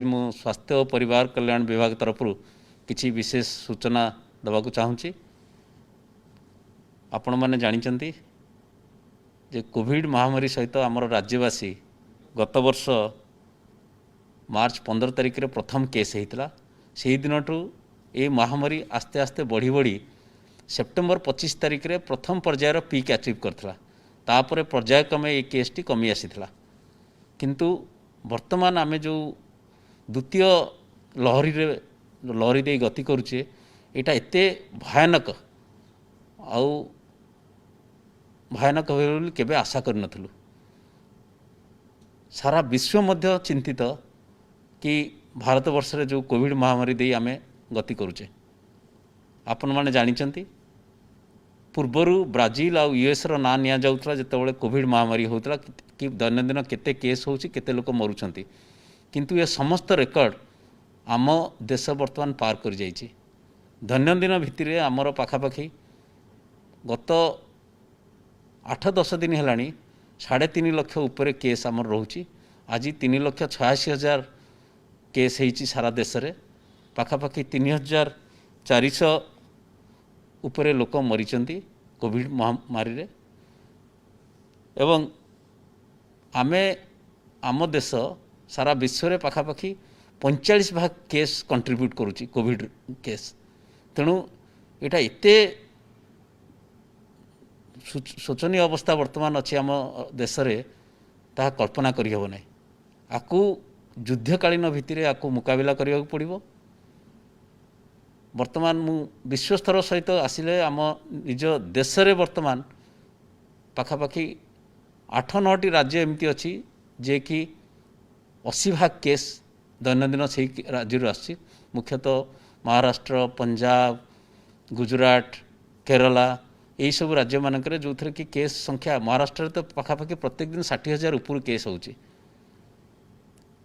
मु स्वास्थ्य और परिवार कल्याण विभाग तरफ किसी विशेष सूचना देवाक चाहूँगी। आपण मैंने जानते जे कोविड महामारी सहित आमर राज्यवासी गत वर्ष मार्च 15 तारिख रे प्रथम केस होता से दिन ये महामारी आस्ते आस्ते बढ़ी बढ़ी सेप्टेम्बर 25 तारिख रे प्रथम पर्यायर पीक अचीव करथिला। तापर पर्यायक्रमे ये केसटी कमी आसीथिला किंतु वर्तमान आमे जो द्वितीय लहरी दे गति करुचे यहाँ एते भयानक आउ भयानक हो केबे आशा कर नथलु। सारा विश्व मध्य चिंतित कि भारत वर्ष रे जो कोविड महामारी दे आमे गति करुचे। आपण माने जानिचंती पूर्वर ब्राजिल आउ यूएस रो ना निया जाउतला जेतेबेले कोविड महामारी होतला कि दैनंदिन केते केस होउची केते लोक मरुचंती किंतु ये समस्त रेकर्ड आम देश वर्तमान पार कर जाइए। दैनंदिन भित्तिर आमर पाखापाखि गत 8-10 दिन है 3.5 लाख उपर केस आमर रोची। आज 3,86,000 केस होती सारा देश में। पाखापाखि 3,400 उपरे लोक मरीचंती कोविड महामारी रे। एवं आमे आम देश सारा विश्व में पाखापाखि 45% केस कंट्रीब्यूट करुच्ची कोविड केस। तेणु यहाँ एते शोचनीय अवस्था वर्तमान अच्छी आम देश में ता कल्पना करहब ना। आपको युद्धकालीन भित्तिरे आपको मुकाबला करने पड़ो। वर्तमान मु विश्वस्तर सहित आसिले आम निज देश में वर्तमान पाखापाखि 8-9टी राज्य एमती अच्छी जे कि 80% केस दैनंदिन से राज्य आसी। मुख्यतः महाराष्ट्र, पंजाब, गुजरात, केरला यही सब राज्य मानक जो थे कि केस संख्या महाराष्ट्र तो पाखापाखि प्रत्येक दिन 60,000 ऊपर केस होची।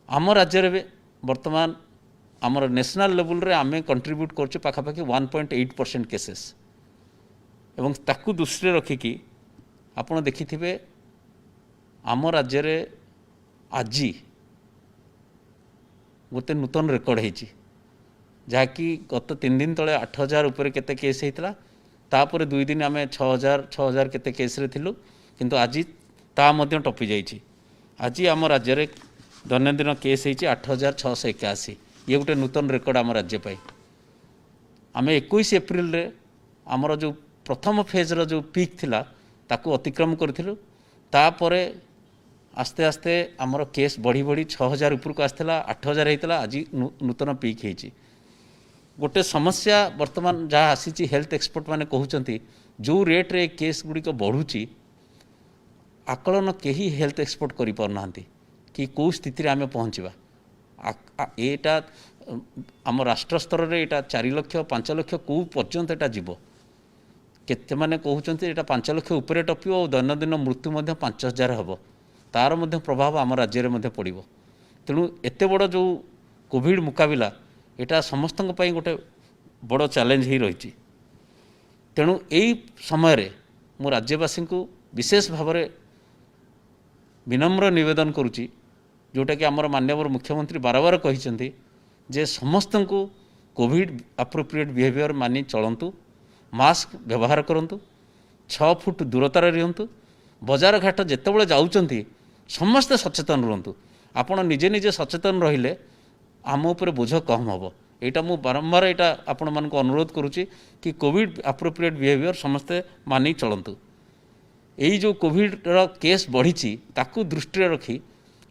आम राज्य में वर्तमान आमर नेशनल लेवल रे आमे कंट्रीब्यूट करछे पाखापाखि 1.8% केसेस। एवं ताकू दृष्टि रखिकी आपण देखिथिबे आम राज्य रे आज गोटे नूतन रेकर्ड होती जहाँकि गत 3 दिन तले 8,000 उपर केते केस होता। तापर 2 दिन आम 6,000 केते केस रे थिलु किंतु आज ता मध्य टपी जाइए। आज आम राज्य रे दैनंदिन केस होती 8,681। ये गोटे नूतन रेकर्ड आम राज्य पाई। आम 21 एप्रिल रे आमर जो प्रथम फेज रो जो पीक थिला ताकू अतिक्रम करथिलु। तापरे आस्ते आस्ते आमर केस बढ़ी बढ़ी 6,000 ऊपर को आसला 8,000 होता। आज नूतन पीक होती। गोटे समस्या वर्तमान जहाँ आसी हेल्थ एक्सपर्ट माने कहउचंती जो रेट रे केस गुड़ी को बढ़ुची आकलन केही हेल्थ एक्सपर्ट करि पार नांती कि कौ स्थिति आमे पहुँचवा। एटा आम राष्ट्र स्तर रे एटा 4 लाख 5 लाख कौ पर्यंत एटा जीव केते माने कहउचंती एटा 5 लाख ऊपर टपियो और दैनंदिन मृत्यु मध्य 5,000 हबो। तार मध्य प्रभाव आम राज्य में पड़ो। तेणु एत बड़ जो कोविड मुकाबला यहाँ समस्त गोटे बड़ चैलेंज ही रही। तेणु यही समय मु राज्यवासी को विशेष भाव में विनम्र निवेदन करुच्ची जोटा कि आमर माननीय मुख्यमंत्री बार बार कहते जे समस्त को कोविड एप्रोप्रिएट बिहेवियर मानि चलतु, मास्क व्यवहार करूँ, 6 फुट दूरतार रुहतु, बजार घाट जितेबाला जाऊँच समस्ते सचेतन रुहतु। आपण निजे निजे सचेतन रहिले आम उपर बोझ कम हम। यहाँ मु बारंबार यहाँ आपण मानक अनुरोध करुच्ची कि कोविड एप्रोप्रिएट बिहेवियर समस्ते मानि चलतु। यही जो कोविड केस बढ़ी ताकू दृष्टि रखी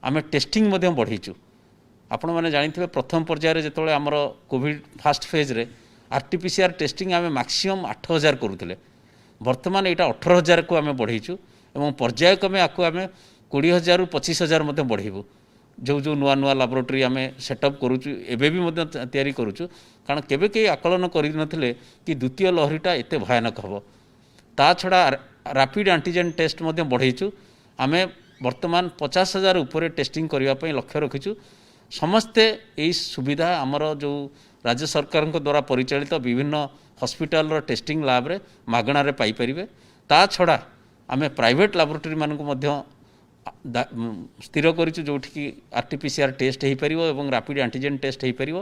आम टेस्टिंग बढ़ीचु। आपण मैंने जानी प्रथम पर्यायर जिते आमर कोविड फास्ट फेज रे आरटीपीसीआर टेस्टिंग आम मैक्सिमम 8,000 करुले। वर्तमान यहाँ 18,000 को आम बढ़ीचु एवं पर्यायक्रमे आपको आम 20,000 ରୁ 25,000 मध्य बढ़ेबू। जो जो नुआ नुआ लैबोरेटरी आम सेटअप करुचु एबे भी मध्य तैयारी करुचु कारण केबे कई आकलन करिनथिले कि द्वितीय लहरीटा एते भयानक हबो। ता छड़ा रैपिड एंटीजन टेस्ट मध्य बढ़ेचु। आम वर्तमान 50,000 ऊपर टेस्टिंग करने लक्ष्य रखीचु। समस्ते यही सुविधा आमर जो राज्य सरकार द्वारा परिचालित विभिन्न हॉस्पिटल टेस्टिंग लैब रे मागणार पाई परिबे। ता छड़ा आम प्राइवेट लैबोरेटरी मानक मध्य स्थिर करूँ जो आरटीपीसीआर टेस्ट हो पार और रैपिड एंटीजेन टेस्ट हो पार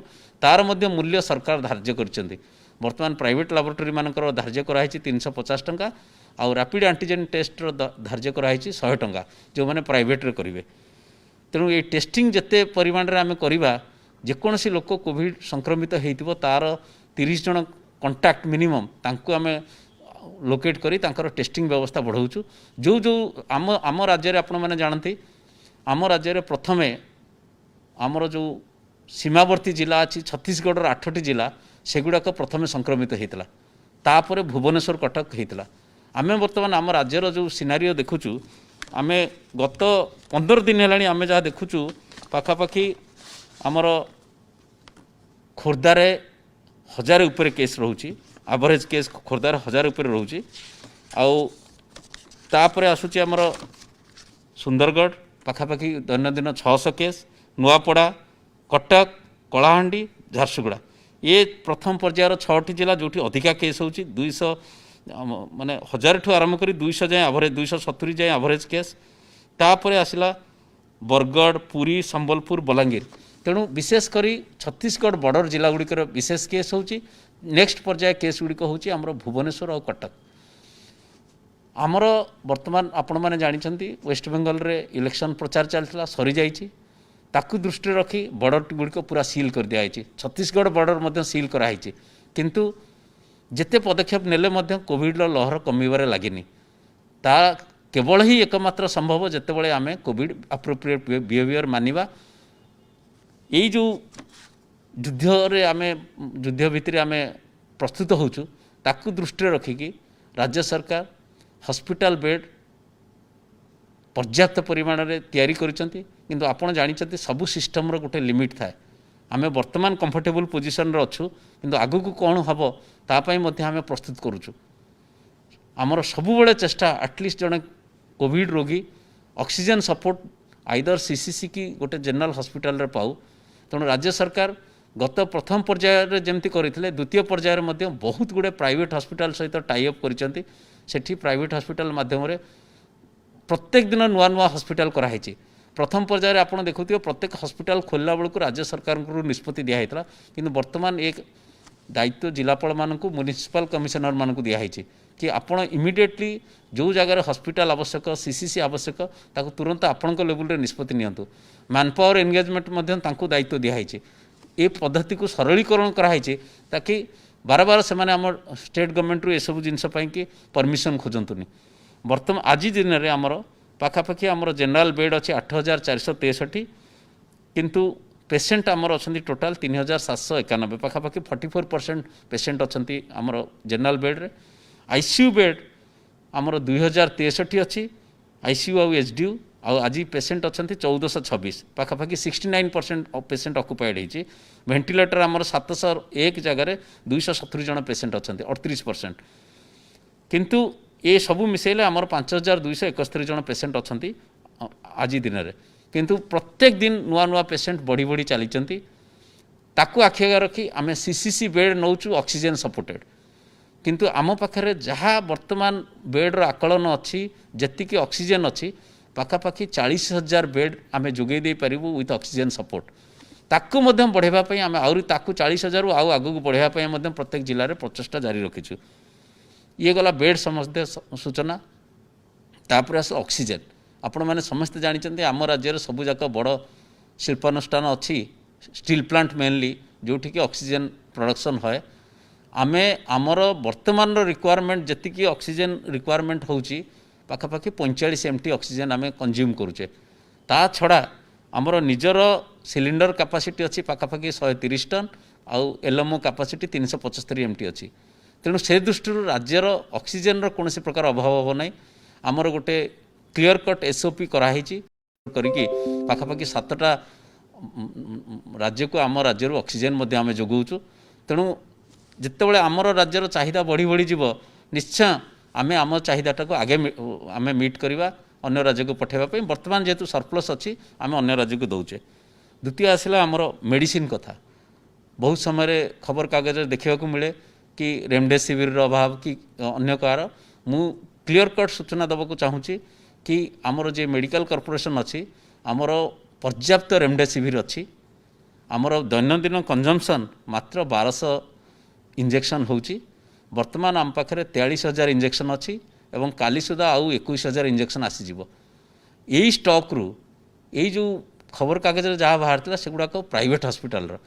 तार मध्य मूल्य सरकार धार्य कर बर्तमान प्राइवेट लैबोरेटरी मानकर धार्य कराई 350 टंका आउ रैपिड एंटीजेन टेस्ट धार्य कराई 100 टंका जो मैंने प्राइवेट रे करेंगे। तेणु ये टेस्टिंग जिते परिमाण में आम करवा जेकोसी लोक कोविड संक्रमित हो तार 30 जन कंटाक्ट मिनिमम तांको आम लोकेट करी तांकर टेस्टिंग व्यवस्था बढ़ाऊँ जो जो आम राज्य में आपण मैंने जानती आम राज्य में प्रथमे आमर जो सीमावर्ती जिला अच्छी छत्तीसगढ़ 8टी जिला सेगुड़ाक प्रथमे संक्रमित होता तापर भुवनेश्वर कटक होता आम बर्तमान आम राज्यर जो सिनारियो देखुचु आम गत 15 दिन है आम जहाँ देखुचु पाखापाखि आमर खोर्धार 1000 उपरे केस रोची एवरेज केस खोर्धार 1000 उपरे रोची आउे आसूची आमर सुंदरगढ़ पाखापाखि दैनंदिन 600 केस नुआपड़ा कटक कलाहांडी झारसुगुड़ा ये प्रथम पर्यायर 6टी जिला जो अधिका केस होची 200 माने 1000 ठू आरंभ करी 200 जाए एवरेज 270 जाए एवरेज केस तापर आसला बरगढ़ पुरी संबलपुर बलांगीर तेणु विशेषकर छत्तीसगढ़ बॉर्डर जिला गुड़िकर विशेष केस होची नेक्स्ट पर्याय केस गुड़िक होची आमर भुवनेश्वर और कटक आमर वर्तमान आपण मैंने जानते वेस्ट बेंगल रे इलेक्शन प्रचार चलता सरी जाइए ताकू दृष्टि रखी बॉर्डर गुड़िक पूरा सील कर दिखाई छत्तीसगढ़ बॉर्डर मध्य सील कराई किंतु जिते पदक्षेप नेले मध्य कोविड लहर कमिबारे लागिनी ता केवल ही एकमात्र संभव जितेबाला आम कोविड एप्रोप्रिएट बिहेवियर मानिबा यही जो युद्ध आम युद्ध भितर आम प्रस्तुत होचु ताकू दृष्टि रखिकी राज्य सरकार हॉस्पिटल बेड पर्याप्त परिमाण में तैयारी करिसेंती किंतु आपण जानिछंती सबु सिस्टम रो गोटे लिमिट थाए आम वर्तमान कंफर्टेबल पोजिशन रे अच्छु किंतु आगु को कौन हम तापाई मध्य आम प्रस्तुत करुचु आमर सबुबले चेष्टा एटलिस्ट जड़े कोविड रोगी ऑक्सीजन सपोर्ट आइदर सीसीसी की गोटे जनरल हॉस्पिटल रे पाऊ तेणु राज्य सरकार गत प्रथम पर्यायर जमती करते द्वितीय पर्यायर मध्य बहुत गुड़े प्राइवेट हॉस्पिटल सहित टाइअप करिसेंती सेठी प्राइवेट हॉस्पिटल माध्यम प्रत्येक दिन नुआ नुआ हॉस्पिटल कराई प्रथम पर्यायर आपड़ देखुए प्रत्येक हॉस्पिटल खोलला बेलू राज्य सरकार निष्पत्ति दिखाई किंतु वर्तमान एक दायित्व जिलापाल मानक म्युनिसिपल कमिशनर मानक दिखाई कि आपण इमिडिएटली जो जगार हॉस्पिटल आवश्यक सीसीसी आवश्यक ताको तुरंत आपण लेवल निष्पत्ति नियंतु मैन पावर एंगेजमेंट दायित्व दिखाई ये पद्धति को सरलीकरण कराई ताकि बार बार से आम स्टेट गवर्नमेंट रू सब जिनपाई कि परमिशन खोजतुनि बर्तमान आज दिन में आमर पाखापाखि आमर जनरल बेड अच्छे 8463 किंतु पेसेंट आमर अच्छा टोटाल 3791 पाखापाखि 44% पेसेंट अच्छा आमर जनरल बेड रे आईसीयू बेड आमर 2063 अच्छी आईसीयू आउ एचडीयू आज पेसेंट अच्छा 1426 पाखापाखि 69% पेसेंट अक्युपाइड होती वेंटिलेटर आमर 701 जगार 270 जन पेसेंट अच्छा 38% किंतु ये सबू मिसेले आमर 5271 जन पेसेंट अच्छा आज दिन में किंतु प्रत्येक दिन नुआ नुआ पेसेंट बढ़ी बढ़ी चली ताकू आखि रखी आम सीसीसी बेड नौचु ऑक्सीजन सपोर्टेड किंतु आम पाखे जहाँ वर्तमान बेड्र आकलन अच्छी जी ऑक्सीजन अच्छी पाखापाखि 40,000 बेड आम जोगे दे पारिबु विथ ऑक्सीजन सपोर्ट ताकू मध्य बढ़ावाई आम आहरी ताकू 40,000 आउ आगू बढ़ावाई प्रत्येक जिले में प्रचेषा जारी रखीचु ये गला बेड समस्ते सूचना तापर आस ऑक्सीजन आपण मैंने समस्ते जानते आम राज्य सबूक बड़ शिल्पानुष्ठान अच्छी स्टील प्लांट मेनली जोटि कि ऑक्सीजन प्रोडक्शन है आमे आमर वर्तमान रिक्वायरमेंट जी ऑक्सीजन रिक्वायरमेंट होची पाखापाखि 45 MT ऑक्सीजन आमे कंज्यूम करुचे ता छड़ा आमर निजर सिलिंडर कैपेसिटी अच्छी पाखापाखि 130 टन आउ एलएमओ कैपेसिटी 375 MT अच्छी तेणु से दृष्टि राज्यर ऑक्सीजन कौन प्रकार अभाव हम ना आमर गोटे क्लियर कट एसओपी कराई करी पाखापाखि 7टा राज्य को आम राज्य ऑक्सीजन आम जोगाऊँ तेणु जितेबाला आमर राज्यर चाहिदा बढ़ी बढ़ी जीव निश्चय आम आम चाहिदाटा को आगे आम मीट करवा अन्य राज्य को पठेवाई बर्तमान जेहेतु सरप्लस अच्छी आम अन्य राज्य को दौचे द्वितीय आसला आमर मेडिसिन कथा बहुत समय खबर कागज देखा मिले कि रेमडेसिविर अभाव कि अन्य कार मु क्लियर कट सूचना देवाक चाहूँगी कि आमर जे मेडिकल कॉर्पोरेशन अच्छी आमर पर्याप्त रेमडेसिविर अच्छी आमर दैनंदिन कंजम्पशन मात्र 1200 इंजेक्शन होची वर्तमान आम पाखे 43,000 इंजेक्शन अच्छी एवं काली सुधा आउ 21,000 इंजेक्शन आसीज यही स्टॉक रु यही जो खबर कागज जहाँ बाहर सेगुड़ाक प्राइवेट हॉस्पिटल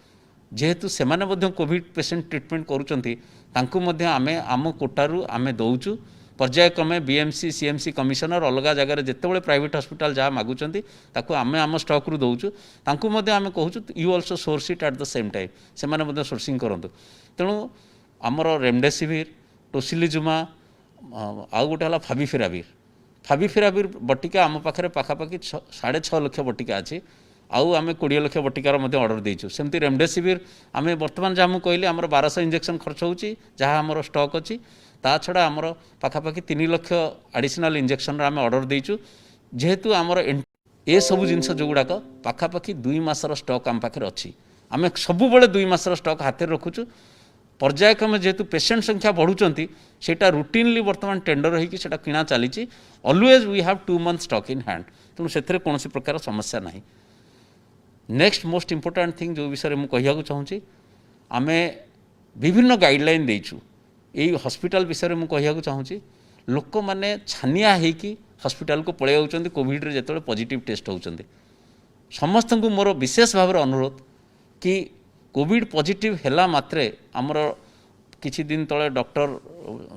जेहेतु से कोविड पेशेंट ट्रीटमेंट करूँ आमे आम कोटारू आमे दौचु पर्यायक्रमे बीएमसी सीएमसी कमिशनर अलग जगह जिते प्राइवेट हॉस्पिटल जहाँ मागुंट ताकू आमे आम स्टॉक रु दौचु आमे कहूँ you also source it at the same time से सोर्सिंग करूँ तेणु आमर रेमडेसिविर टोसिलिजुमा आउ गोटे है फाविपिराविर बटिका आम पाखे पाखापाखि 6.5 लाख बटिका अच्छी आउ आम 20 लाख बटिकार ऑर्डर देचु सेमती रेमडेसिविर आम बर्तमान जहाँ मुझे कहली आमर 1200 इंजेक्शन खर्च होची जहाँ आमर स्टॉक अच्छी ता छड़ा आमर पाखापाखि 3 लाख एडिशनल इंजेक्शन आम ऑर्डर देचु जेहेतु आमर ए सबू जिनस जो गुड़ाक पाखापाखि 2 मासर स्टॉक आम पाखे अच्छी आम सबुबले 2 मासर स्टॉक हाथ में रखुचु पर्यायक्रमे जेहेतु पेशेंट संख्या बढ़ुंट सेटा रुटीनली वर्तमान टेंडर होगी सेटा किणा चली always we have 2 month stock in hand तेणु से कौन प्रकार समस्या ना नेक्स्ट मोस्ट इंपोर्टेंट थिंग जो विषय में कहूँ चाहूँगी आम विभिन्न गाइडलाइन देचु यही हॉस्पिटल विषय में कहूँ चाहूँगी लोक मैंने छानिया होगी हॉस्पिटल को पलि जाऊँच कोविड रे जो पॉजिटिव टेस्ट होती समस्त को मोर विशेष भाव अनुरोध कि कोविड पॉजिटिव हैला मात्रे आमर किछि दिन तले डॉक्टर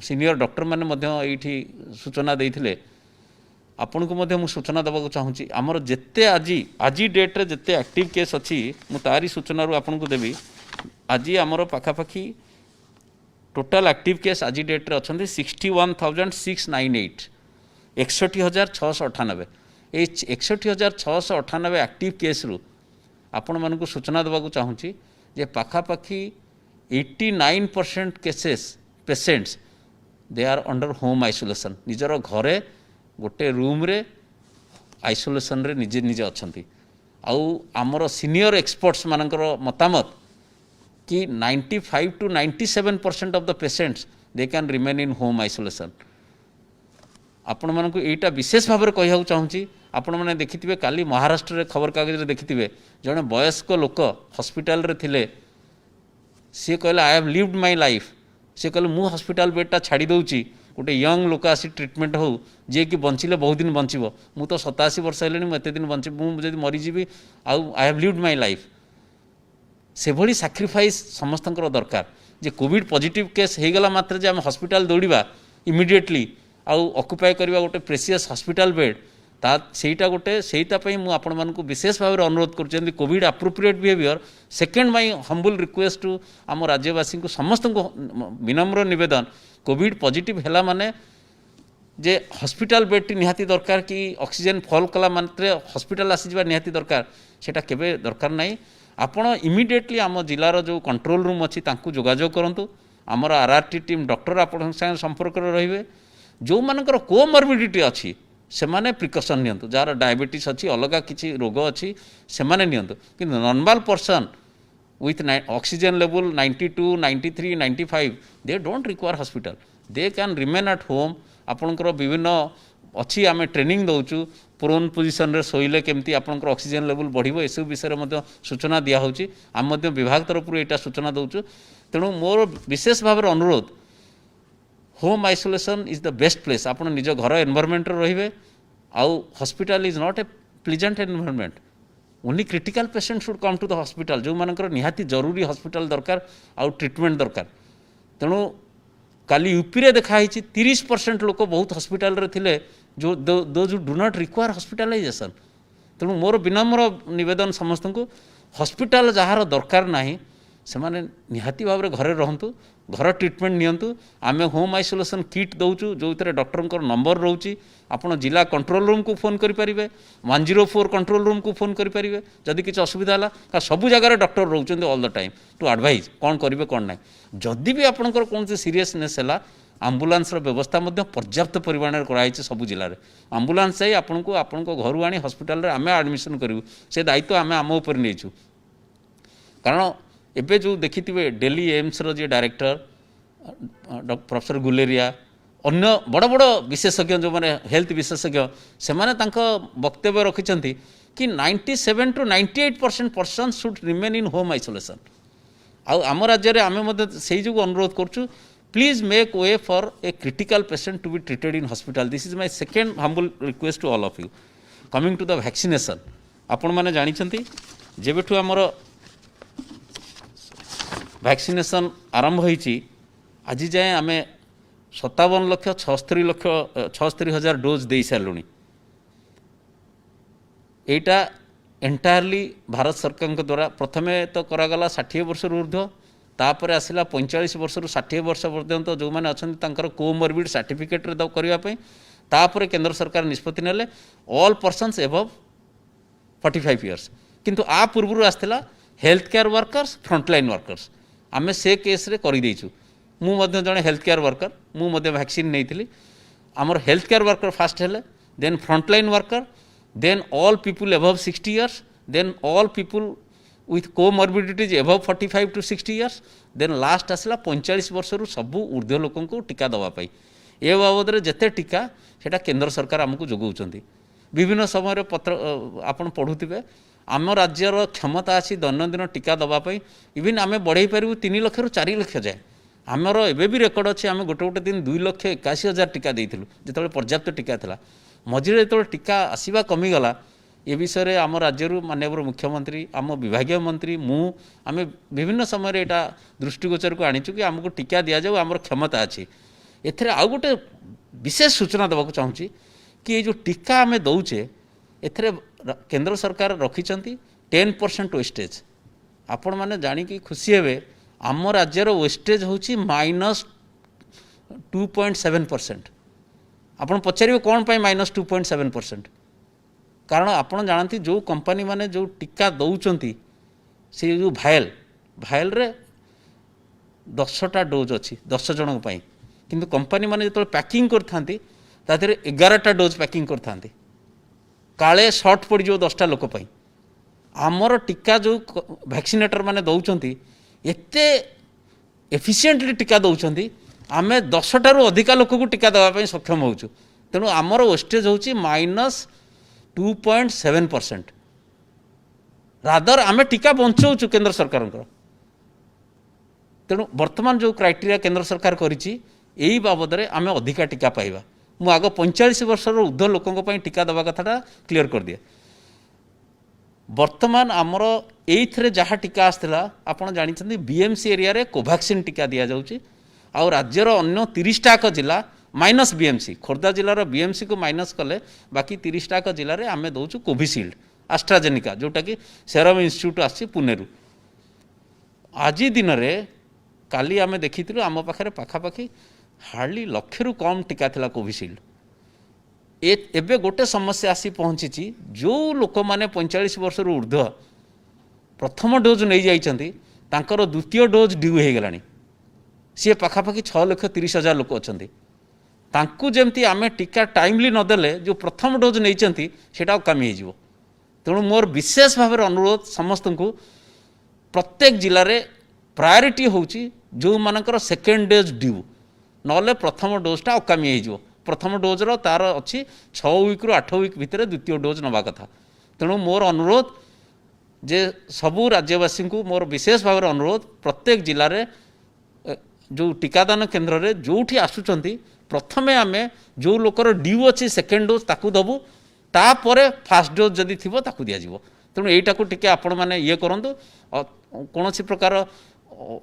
सीनियर डॉक्टर माने ये सूचना देते आपण को मु सूचना देवाक चाहूँगी आमर जिते आज डेट रे जिते एक्टिव केस अच्छी मु तारी सूचना आपन को देवी आज आमर पाखापाखि टोटाल एक्टिव केस आज डेट रे अच्छा 61,698 61,698 ये 61,698 एक्टिव केस रु आपण मानक सूचना देवाक चाहूँगी जे पाखापाखि 89% cases patients they are under home isolation निजर घरे गोटे रूम रे आइसोलेशन रे निजे निजे अच्छी आउ आमर सीनियर एक्सपर्ट्स मानकर मतामत कि 95 to 97% of the patients they can remain in home isolation आपण मानक एटा विशेष भाव में कहूँ चाहूँगी आपण मैंने देखिथिबे काली महाराष्ट्र रे खबर कागज रे देखिथिबे जने वयस्क लोक हॉस्पिटल रे थिले सी कहले I have lived my life सी कहले मु हॉस्पिटल बेडटा छाड़ी दउची गोटे यंग लोक आसी ट्रिटमेंट हो जे कि बंचिले बहुत दिन बंचिबो मु तो 87 वर्ष हेलेनी मु एते दिन बंचि मु जदि मरि जीवी आउ आई हैव लिव्ड माय लाइफ से भली सैक्रिफाइस समस्तंकर दरकार जे कोविड पॉजिटिव केस हो गला मात्र जे हम हॉस्पिटल दौड़िबा इमिडिएटली आउ ऑक्युपाई करबा गोटे प्रेसियस हॉस्पिटल बेड सेटा गोटे सेटापी मुझे आपण मानक विशेष भाव में अनुरोध कर Covid appropriate behaviour second my humble request to आम राज्यवासी को समस्त को विनम्र निवेदन कोविड पॉजिटिव है माने जे हॉस्पिटल बेडटी निहाती दरकार कि ऑक्सीजन फॉल कला मात्रे हॉस्पिटल आसीजा निहाती दरकार सेटा केबे दरकार नहीं आपण इमिडिएटली आम जिलार जो कंट्रोल रूम अच्छी जोगाजोग करूँ आमर आरआरटी टीम डॉक्टर आपण संगे संपर्क रहिबे जो मानकर कोमॉर्बिडिटी अच्छी से माने प्रिकॉशन नियंतु जार डायबिटीज अच्छी अलग किसी रोग अच्छी से माने नियंतु कि normal person with oxygen level 92, 93, 95 they don't require hospital they can remain at home आपणकर विभिन्न अच्छी आम ट्रेनिंग दौचु प्रोन पोजिशन रे शोइले केमती आपणकर ऑक्सीजन लेवल बढ़िबो ए सब विषय में सूचना दिया होची आम विभाग तरफ एटा सूचना दौचु तेणु मोर विशेष भाव में अनुरोध home isolation is the best place आप निज घर एनवायरमेंट रे आउ hospital is not a pleasant environment only critical patient should come to the hospital जो मानकर निहाती जरूरी हॉस्पिटल दरकार आउ ट्रीटमेंट दरकार तेणु काली यूपी रे देखाई 30% लोक बहुत हॉस्पिटल रे थिले जो दो डू नॉट रिक्वायर हॉस्पिटलाइजेशन तेणु मोर विनम्र निवेदन समस्त को हॉस्पिटल जार दरकार नहीं से माने निहाती भाव में घरे रहतु घर ट्रीटमेंट नियंतु आमे होम आइसोलेशन किट दौचु जो डॉक्टर नंबर रोची आपन जिला कंट्रोल रूम को फोन करें 104 कंट्रोल रूम को फोन करें जदि किसी असुविधा है सबू जगह डॉक्टर रोचे all the time to advise कौन करेंगे कौन ना जदि भी आपंकर कौन सीरीयसनेस है आम्बुलांस व्यवस्था पर्याप्त परिमाण में कराई सबू जिले में आम्बुलांस जाई आपन को घर आनी हॉस्पिटल आम एडमिशन करूँ से दायित्व आम आम उपर नहीं कारण एबे जो देखिथिबे दिल्ली एम्स रो जे डायरेक्टर प्रोफेसर गुलेरिया अन्य बड़ बड़ विशेषज्ञ जो मैंने हेल्थ विशेषज्ञ से वक्तव्य रखिंट कि 97 to 98% person should remain in home isolation. आम राज्य आम से जो अनुरोध करुँ please make way for a critical patient to be treated in hospital. This is my second humble request to all of you. Coming to the vaccination, आपण मैंने जानते जेबेठू आमर वैक्सीनेशन आरंभ होईची आज जाए आम 57,76,00,000 डोज दे सारूँ। एटा एंटायरली भारत सरकार द्वारा प्रथमे तो करागला 60 वर्ष ऊर्ध्व, तापर आसला 45 वर्ष 60 वर्ष पर्यंत जो मैंने अच्छा कोमोरबिड सर्टिफिकेट करने, तापर केंद्र सरकार निष्पत्ति नेले ऑल पर्सन्स एबव 45 इयर्स। किंतु आ पूर्व आसला health care workers frontline workers, आम से केस रे कर देचु। मुझे जड़े हेल्थ केयर वर्कर मुझे वैक्सीन नहीं आमर हेल्थ केयर वर्कर फास्ट हेले, then frontline worker, then all people above 60 years, then all people with comorbidities above 45 to 60 years, then last आसला 45 वर्ष सबू ऊर्ध्व लोक टीका दवापाई। ए बाबद जिते टीका सेटा केंद्र सरकार आमको जोगाउछंती। विभिन्न समय पत्र आपण पढ़ुथिबे आम राज्यर क्षमता अच्छी दैनंदिन टीका दवापाई। इवन आम बढ़ई पारू 3 लाख रू 4 लाख जाए। आमर एबे भी रेकर्ड अच्छे आम गोटे दिन 2,81,000 टीका देइथिलु जेतबे पर्याप्त टीका थिला। मझिरे जो टीका आसवा कमीगला ए विषय में आम राज्य माननीय मुख्यमंत्री आम विभाग मंत्री आम विभिन्न समय यहाँ दृष्टिगोचर को आनीचु कि आमको टीका दि जाऊ आमर क्षमता अच्छी। एथरे आउ गोटे विशेष सूचना देवाक चाहूँगी कि ये जो टीका आम दौचे एथरे केंद्र सरकार रखिंट 10% वेस्टेज। आपण मैंने जाणिकी खुशी हे आम राज्यर वेस्टेज हूँ -2.7%। आपड़ पचारे कौन पाई -2.7%? कारण आपड़ जानती जो कंपनी माने जो टीका दौरान से जो भायल रे 10टा डोज अच्छी 10 जन पाई, किंतु कंपनी माने जो पैकिंग करथांती तादरे 11टा डोज पैकिंग करथांती काले शॉर्ट पड़ जो 10टा लोक पाई। आमर टीका जो वैक्सीनेटर माने दौरान एते एफिशिएंटली टीका दौरान आमे 10टारू अधिका लोक को टीका देवाई सक्षम होचु। तेणु आमर वेस्टेज हूँ -2.7%। रादर आमे टीका बंचाऊँ केंद्र सरकार। तेणु वर्तमान जो क्राइटेरिया केंद्र सरकार करिछि एई बाबद रे आमे अधिका टीका पाइबा। मु आग 45 वर्ष ऊर्ध्व लोकों टीका देवा कथाटा क्लीयर कर दिए। वर्तमान आमर एइथरे जहाँ टीका आसला आपण जानिछन्ती बीएमसी एरिया रे कोवैक्सीन टीका दिया जाउछि। आउ राज्यर अन्य 30टाक जिला माइनस बीएमसी, खोर्धा जिलार बीएमसी को माइनस कले बाकी 30टाक जिले में आम दौचु कोविशील्ड आस्ट्राजेनिका जोटा कि सेरम इन्स्टिट्यूट आसी पुणे। आज दिन में काली आम देखी आम पाखे पाखापाखि हार्डली 1,00,000 रू कम टीका थिला कोविशील्ड। एबे गोटे समस्या आसी पहुँची जो लोक मैंने 45 वर्ष ऊर्ध्व प्रथम डोज नहीं जाइछन्ती तांकर द्वितीय डोज ड्यू हो गलानी। सी पाखापाखि 6,30,000 लोक अच्छा तांकु जेमती आमे टीका टाइमली नदेले जो प्रथम डोज नहीं सेटा कमी हो। तेणु मोर विशेष भाव अनुरोध समस्त को प्रत्येक जिले में प्रायोरिटी होची जो मानकर सेकेंड डोज ड्यू नले प्रथम डोजटा अकामी हो। प्रथम डोजर तार अच्छी 6 वीक रू 8 वीक भितर द्वितीय डोज नवा कथा। तेणु मोर अनुरोध जे सबू राज्यवासी को मोर विशेष भाव अनुरोध प्रत्येक जिले में जो टीकादान केन्द्र में जोठी आसुचंती प्रथमे आमे जो लोकर ड्यू अच्छी सेकेंड डोज ताकू दबू तापर फास्ट डोज जदि थी ताकू दि जाव। तेणु यहीटा को टिके आपण मैंने ये करूँ कौन प्रकार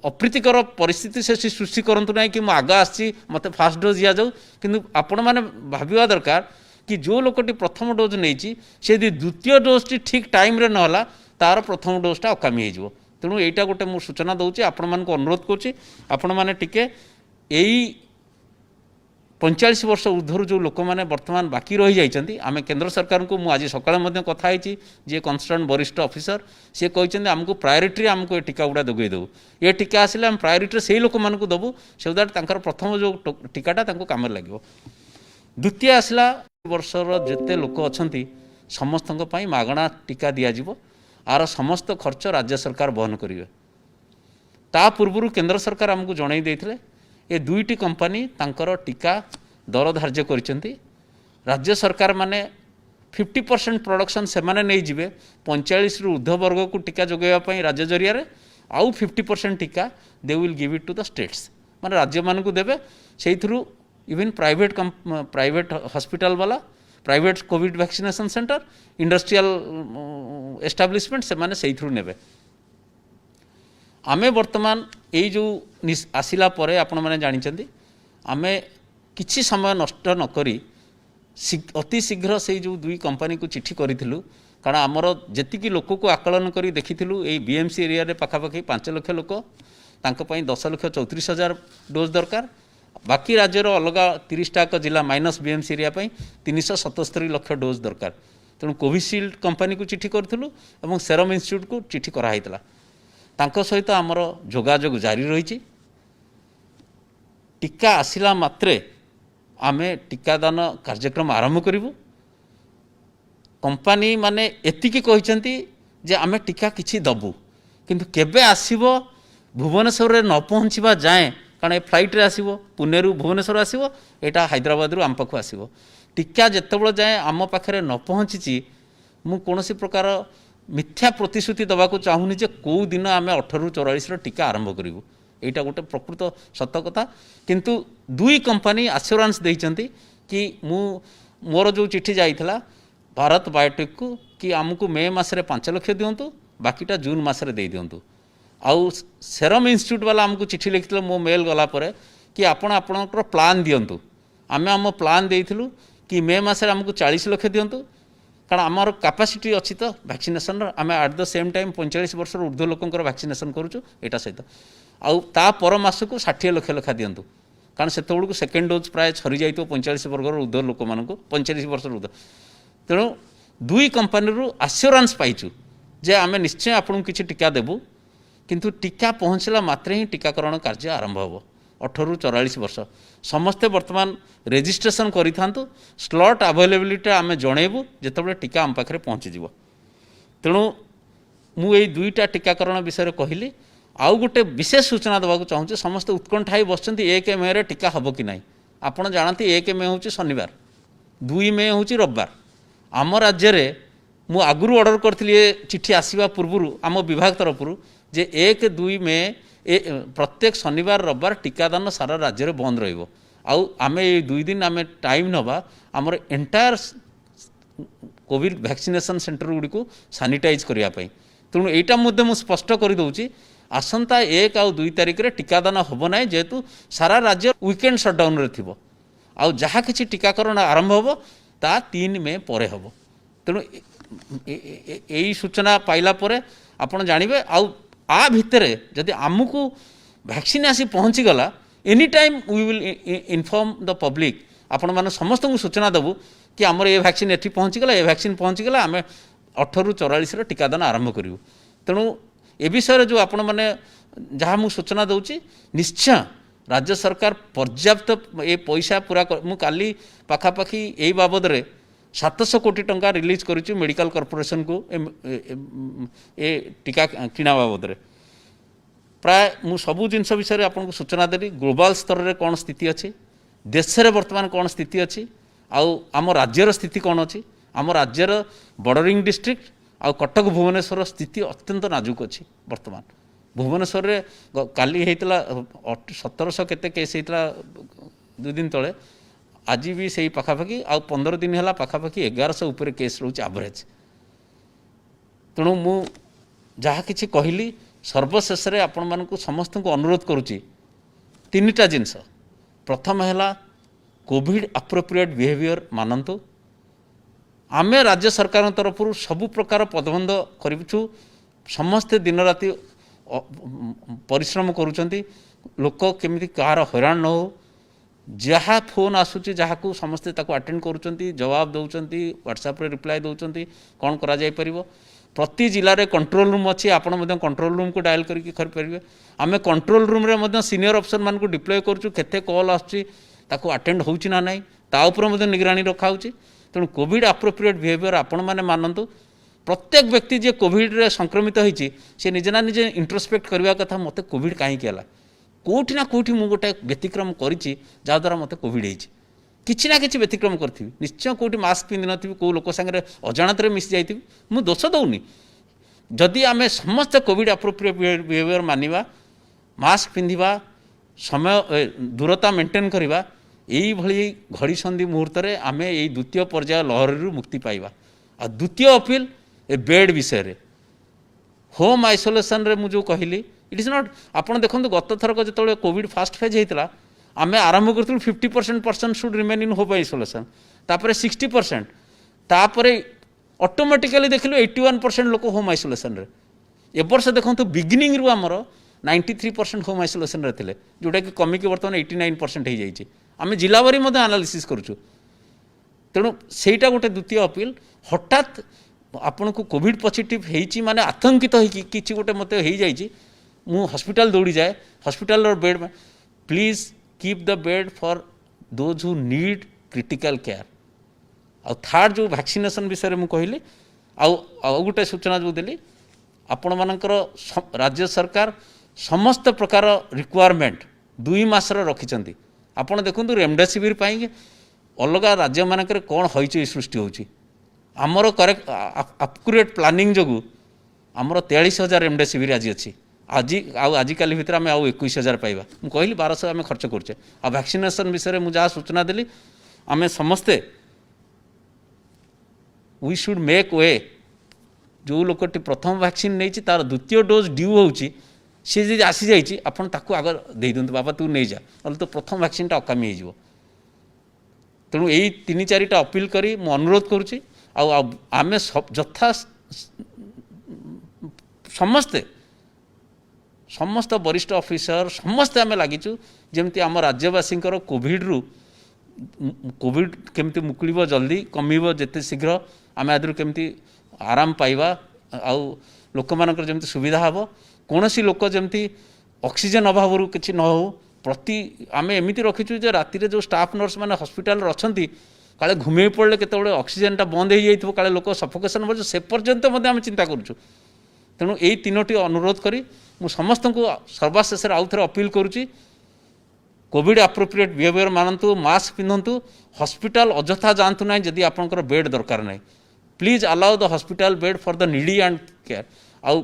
अप्रीतिकर परिस्थिति से सृष्टि करूँ ना कि आग आसी मत फास्ट डोज दि जाऊ। किंतु आपण मैंने भाविया दरकार कि जो लोकटी प्रथम डोज नहीं से द्वितीय डोज टी ठीक टाइम रे नहला तार प्रथम डोजटा अकामी हो। तेणु यहीटा गोटे मु सूचना दूसरी आपण मान अनुरोध करुँची आपण मैंने टिके यही 45 वर्ष ऊर्ध्वर जो लोक मैंने वर्तमान बाकी रही जाइछन्ती आमे केंद्र सरकार को आज सकाଳେ कथा होइछि जे कंसर्न वरिष्ठ ऑफिसर सी कहते आमको प्रायोरिटी आमको ये टीका गुड़ा जोगे देव। ये टीका आसिले आम प्रायोरिटी से लोक मानक देवु सो दैट तांकर प्रथम जो टीकाटा तांको काम लगे। द्वितीय आसला वर्षर जिते लोक अच्छी समस्त मागणा टीका दिज्व आर समस्त खर्च राज्य सरकार बहन करेंगे। ता पूर्व केंद्र सरकार आमको जन ये दुईटी कंपनी तांकर टीका दर धार्य कर राज्य सरकार माने 50% प्रोडक्शन से नहीं जीवे 45 रु ऊर्ध्व वर्ग को टीका जोगाइवाई राज्य जरिया आउ 50% टीका they will give it to the states माने राज्य मान को देवे से इवन प्राइवेट हॉस्पिटल वाला private Covid vaccination centre industrial establishment से माने से नेबे आमे वर्तमान ये जो आसिला परे आपण मैंने जानी आमे किछि समय नष्ट नकरी अति शीघ्र से जो दुई कंपनी को चिठी करूँ कारण आमर जी लोक को आकलन कर देखी ये बीएमसी एरिया रे पाखापाखि 5 लाख लोक तांको 10,34,000 डोज दरकार बाकी राज्यर अलग 30टा जिला minus BMC area 377 lakh dose दरकार तेणु कोविशील्ड कंपनी को चिठी करूँ और सेरम इंस्टीट्यूट को चिठी कराइला तांको सहित आमर जोगाजोग जारी रही टीका आसिला मात्रे आमे टीकादान कार्यक्रम आरंभ करूँ कंपनी माने एतिकी कहते जे आमे टीका किछि दबु किंतु केबे आसीबो भुवनेश्वर रे न पहुँचवा जाए कारण फ्लाइट रे आसीबो पुणे रु भुवनेश्वर आसीबो एटा हैदराबाद रु आम पाखु आसीबो टीका जेतेबेले जाए आम पाखरे न पहुँची मु कोनोसी प्रकार मिथ्या प्रतिश्रुति दबाको चाहूनी जे कौ दिन आम 18 रु 44 टीका आरंभ करूँ यहाँ गोटे प्रकृत सत कथा किंतु दुई कंपनी आश्योरेंस देइचंती कि मोर जो चिठी जाइथिला भारत बायोटेक को कि आमको मे मासरे 5 लाख दिंतु बाकीटा जून मासरे दे दिंतु आउ सेरम इंस्टीट्यूट वाला आमको चिठी लिखिले मो मेल गला परे कि आपणकर प्लान दिंतु आम आम प्लान देइथिलु कि मे मासरे आमको 40 लाख दिंतु कारण आमर कैपेसिटी अच्छी तो वैक्सीनेशन आम एट द सेम टाइम 45 वर्ष ऊर्ध्व लोकंकर वैक्सीनेशन करूँ यहाँ सहित आउ ता पर मास को 60 लाख लेखा दिंतु कारण से सेकेंड डोज प्राय सरी जाइए 45 वर्ग ऊर्ध्व लोक मान 45 वर्ष ऊर्ध्व तेणु दुई कंपनी आश्योरेंस पाइचु जे आम निश्चय आपको किसी टीका देबू किंतु टीका पहुँचला मात्रे ही टीकाकरण कार्य आरंभ हो 18 रु 44 वर्ष समस्ते वर्तमान रेजिस्ट्रेशन करिथांतु स्लॉट अवेलेबिलिटी आम जनइबू जितेबाला टीका आम पाखे पहुँचीज तेणु मु ये दुईटा टीकाकरण विषय कहली आउ गोटे विशेष सूचना देवाक चाहूँगी समस्ते उत्कंठाई बसंत 1 मे रे टीका हम कि ना आपड़ जानती 1 मे हूँ शनिवार 2 मे हूँ रविवार आम राज्य में मु आगुरी ऑर्डर करी चिठी आसवा पूर्व आम विभाग तरफ जे 1-2 मे प्रत्येक शनिवार रविवार टीकादान सारा राज्य में बंद रहिबो आउ आमे ये 2 दिन आमे टाइम नवा आमर entire Covid vaccination centre Gudi को सानिटाइज करने तेणु यहाँ मुझे स्पष्ट कर दूची आसंता 1 और 2 तारिख रे टीकादान हम ना जेहेतु सारा राज्य वीकेंड सटडाउन रे थिबो आउ जहाँ किसी टीकाकरण आरंभ हो ता 3 मे पर हम तेणु यही सूचना पाइला परे आपण जानिबे आउ आ भितर जदि आमको वैक्सीन आसी पहुँची गला any time we will inform the public आपण माने समस्त को सूचना देबू कि आमर ये वैक्सीन एठी पहुँची गला ये वैक्सीन पहुँची गला आम 18 रु 44 रे टीकादान आरंभ करूँ तेणु ए विषय जो आपण मैंने जहाँ मुझे सूचना दूची निश्चय राज्य सरकार पर्याप्त ये पैसा पूरा मु काली पाखापाखि यही बाबद रे 700 कोटी टंका रिलीज करूँ मेडिकल कॉर्पोरेशन को ए टीका किना बाबद रे प्राय मु सबू जिनस विषय आपको सूचना देली ग्लोबल स्तर में कौन स्थिति अच्छी देश में वर्तमान कौन स्थिति अच्छी आउ आम राज्यर स्थिति कौन अच्छी आम राज्यर बॉर्डरिंग डिस्ट्रिक्ट आउ कटक भुवनेश्वर स्थिति अत्यंत नाजुक अच्छी वर्तमान भुवनेश्वर रे काली होता 1700 केते केस होता 2 दिन तले आज भी सही पाखापाखि आउ 15 दिन है पाखापाखि 1100 उपर केस रोच एवरेज तेणु मु जहाँ किसी कहली सर्वशेष आपण मानक समस्त को अनुरोध करुच्ची 3टा जिनस प्रथम है कोविड अप्रोप्रिएट बिहेवियर मानतु आमे राज्य सरकार तरफ सबु प्रकार पदबंध करूँ समस्ते दिन राति परिश्रम करुँच लोक केमी कहार हैरान न हो जहाँ फोन आसूँ जहाँ को समस्ते अटेंड करुँच जवाब दौरान व्हाट्सएप रिप्लाई दौरान कौन करा जाय परिबो प्रति जिले में कंट्रोल रूम अच्छी आपण कंट्रोल रूम को डायल करेंगे आम कंट्रोल रूम रे सीनियर अफसर मान को डिप्लॉय करूँ केते कॉल आसू अटेंड होची ना नहीं ता उपर निगरानी रखा तेणु कोविड अप्रोप्रिएट बिहेवियर आपण मैंने मानतु प्रत्येक व्यक्ति जे कोविड रे संक्रमित होती सी निजे ना निजे इंट्रोस्पेक्ट करने कथा मत कोविड कहीं कौटी ना कौटी मुझे गोटे व्यतिक्रम करी जहाँद्वारा मत कोविड होती किसी ना कि व्यतिक्रम करी निश्चय कौटी मास्क पिंधि नी कौ लोक सागर अजाणत मिसी जाइए मुझ दोष दौनी जदि आम समस्त कोविड एप्रोप्रिएट बिहेवियर मानिबा मास्क पिंधिबा समय दूरता मेंटेन करवा यही घड़ी संधि मुहूर्त में आम यही द्वितीय पर्याय लहरी मुक्ति पाइबा। आ द्वितीय अपील ए बेड विषय रे होम आइसोलेशन रे मुझे कहली इट इज नॉट आपड़ देखो गत थरक जो कोविड फास्ट फेज होता आम आरंभ करूँ 50% person should remain in home isolation तापर 60% तापर ऑटोमेटिकली देखिलु 81% लोक होम आइसोलेशन रे ए वर्ष देखो बिगिनिंग रु आमर 93% होम आइसोलेशन रे थिले जोटा कि कमिक बर्तमान 89% हो जाइए आम जिलावारी एनालिसिस करूँ तेणु सेटा गोटे द्वितीय अपील हठात आपन को कोविड पॉजिटिव होती माने आतंकित होगी किसी गोटे मत हो जाइए मु हॉस्पिटल दौड़ी जाए हॉस्पिटल बेड में please keep the bed for those who need critical care. आ थर्ड जो वैक्सीनेशन विषय में कहली आउ गोटे सूचना जो देली आपण मानकर राज्य सरकार समस्त प्रकार रिक्वायरमेंट 2 मासर रखिंट आपड़ देखूँ रेमडेसिविर अलग राज्य मानक कौन हईचई सृष्टि होची आमर करेक्ट अक्यूरेट प्लानिंग जो आमर 43,000 रेमडेसिविर आज अच्छी आज आजिकल भितर आम आउ 21,000 पाइबा मुझे कहली 1200 आम खर्च करुचे आ वैक्सीनेशन विषय में मुझे सूचना देली आम समस्ते वी शुड मेक वे जो लोकटी प्रथम वैक्सीन नहीं तार द्वितीय डोज ड्यू होची सी जी आसी जाइए आपन ताकू आग दे दिंतु बाबा तू नहीं जा ना तो प्रथम वैक्सीनटा अकामी हो तेणु यही 3-4टा अपील करी मु अनुरोध करुच्ची आम यथा समस्ते समस्त वरिष्ठ ऑफिसर समस्ते आम लगिचु जमती आम राज्यवासी कोविड रु कोविड केमती मुकुलिब जल्दी कमिब जेते शीघ्र आम आदि केमती आराम पाइबा आउ लोक मानकर जमती सुविधा हबो कौन सी लोक जमती ऑक्सीजन अभाव किसी न हो प्रति आम एमती रखीचु जे राति जो स्टाफ नर्स मैंने हॉस्पिटल अच्छी काले घूमे पड़े केत ऑक्सीजन बंद हो जाइए काले लोक सफोकेशन हो से पर्यंत आम चिंता करुचु तेणु यही 3टी अनुरोध करी मु समस्त को सर्वशेष आउ थे अपील करुच्ची कोविड एप्रोप्रिएट बिहेवियर मानतु मास्क पिंधतु हॉस्पिटल अजथा जातु ना जदि आपंकर बेड दरकार ना please allow the hospital bed for the needy and care आउ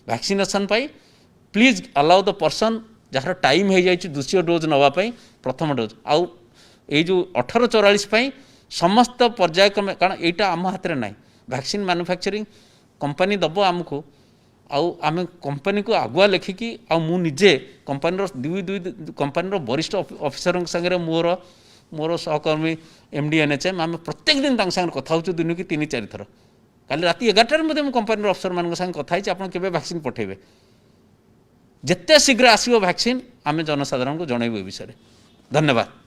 वैक्सीनेशन पाई प्लीज अलाउ द पर्सन जार टाइम हो जाए द्वितीय डोज नापी प्रथम डोज आउ ये जो 1844 समस्त पर्यायक्रमे कारण यहाँ आम हाथ में ना वैक्सीन मैन्युफैक्चरिंग कंपनी दब आमको आम कंपनी को आगुआ लेखिकी मुझे कंपनी कंपनी वरिष्ठ ऑफिसर सागर मोर मोर सहकर्मी एमडी एनएचएम आम प्रत्येक दिन कथा हो दिन की 3-4 थर काली राति 11टार कंपनी अफसर मान कथा आप वैक्सीन पठेबे जिते शीघ्र आसो वैक्सीन आम जनसाधारण को जनइबू ए विषय। धन्यवाद।